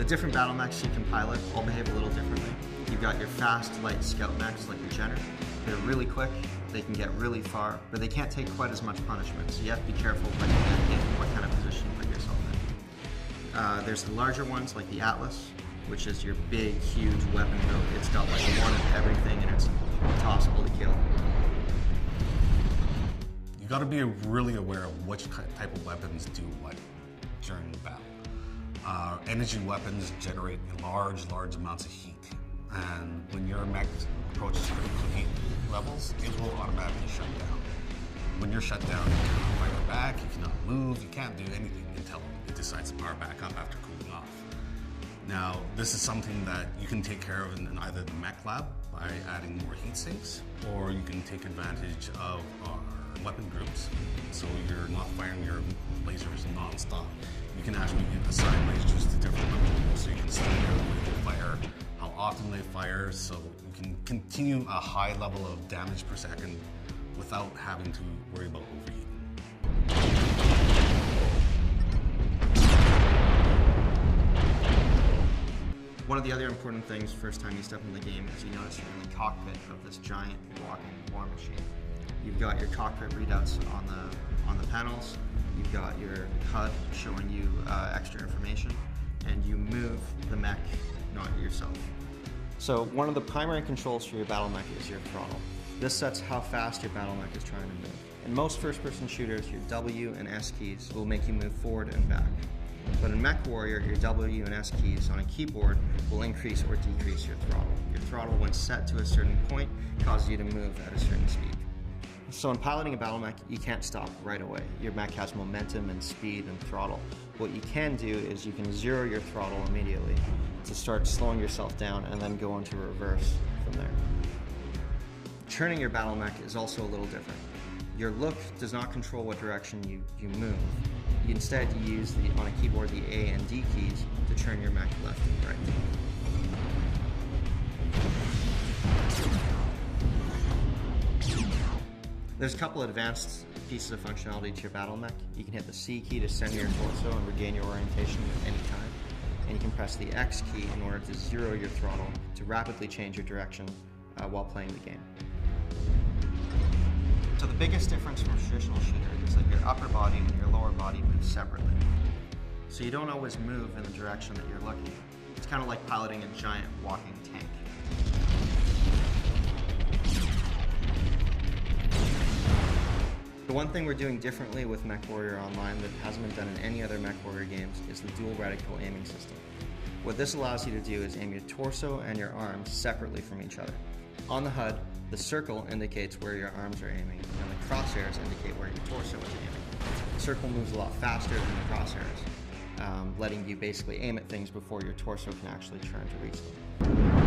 The different battle mechs you can pilot all behave a little differently. You've got your fast, light scout mechs like your Jenner. They're really quick, they can get really far, but they can't take quite as much punishment, so you have to be careful when you get hit and what kind of position you put yourself in. There's the larger ones like the Atlas, which is your big, huge weapon build. It's got like one of everything and it's impossible to kill. You got to be really aware of which type of weapons do what during the battle. Energy weapons generate large amounts of heat, and when your mech approaches critical heat levels, it will automatically shut down. When you're shut down, you cannot fire back, you cannot move, you can't do anything until it decides to power back up after cooling off. Now, this is something that you can take care of in either the mech lab by adding more heat sinks, or you can take advantage of our weapon groups, so you're not firing your lasers non-stop. You can actually assign lasers to different weapon groups, so you can assign when they fire, how often they fire, so you can continue a high level of damage per second without having to worry about overheating. One of the other important things first time you step in the game is you notice you're in the cockpit of this giant walking war machine. You've got your cockpit readouts on the panels, you've got your HUD showing you extra information, and you move the mech, not yourself. So one of the primary controls for your battle mech is your throttle. This sets how fast your battle mech is trying to move. In most first-person shooters, your W and S keys will make you move forward and back. But in MechWarrior, your W and S keys on a keyboard will increase or decrease your throttle. Your throttle, when set to a certain point, causes you to move at a certain speed. So in piloting a battle mech, you can't stop right away. Your mech has momentum and speed and throttle. What you can do is you can zero your throttle immediately to start slowing yourself down and then go into reverse from there. Turning your battle mech is also a little different. Your look does not control what direction you move. Instead, you use on a keyboard the A and D keys to turn your mech left and right. There's a couple of advanced pieces of functionality to your battle mech. You can hit the C key to center your torso and regain your orientation at any time. And you can press the X key in order to zero your throttle to rapidly change your direction while playing the game. So the biggest difference from a traditional shooter is that your upper body and your lower body move separately. So you don't always move in the direction that you're looking. It's kind of like piloting a giant walking tank. The one thing we're doing differently with MechWarrior Online that hasn't been done in any other MechWarrior games is the dual reticle aiming system. What this allows you to do is aim your torso and your arms separately from each other. On the HUD, the circle indicates where your arms are aiming, and the crosshairs indicate where your torso is aiming. The circle moves a lot faster than the crosshairs, letting you basically aim at things before your torso can actually turn to reach them.